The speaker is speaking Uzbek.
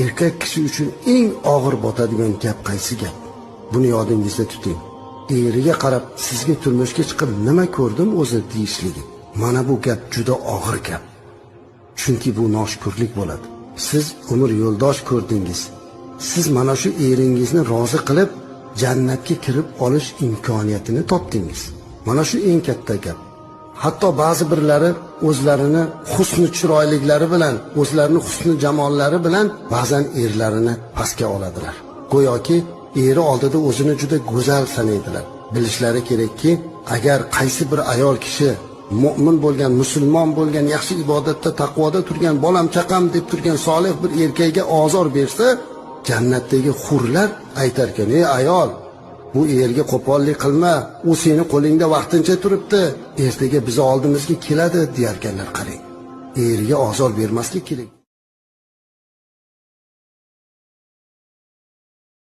erkak kishi uchun eng og'ir botadigan gap qaysi gap? Buni yodingizda tuting. Eriga qarab sizga turmushga chiqib nima ko'rdim o'zi deyishligi. Mana bu gap juda og'ir gap. Chunki bu noshukrlik bo'ladi. Siz umr yo'ldosh ko'rdingiz. Siz mana shu eringizni rozi qilib jannatga kirib olish imkoniyatini topdingiz. Mana shu eng katta gap. Hatto ba'zi birlari o'zlarini husni chiroyliklari bilan, o'zlarini husni jamollari bilan ba'zan erlarini pastga oladilar. Go'yoki eri oldida o'zini juda go'zal sanaydilar. Bilishlari kerakki, agar qaysi bir ayol kishi mu'min bo'lgan, musulmon bo'lgan, yaxshi ibodatda, taqvoda turgan, bolam chaqam deb turgan solih bir erkakga ozor bersa, jannatdagi hurlar aytar ekan: "Ey ayol, bu erga qo'pollik qilma, u seni qo'lingda vaqtincha turibdi, ertaga biz oldimizga keladi", deyarkanlar. Qarang, eriga ozor bermaslik kerak.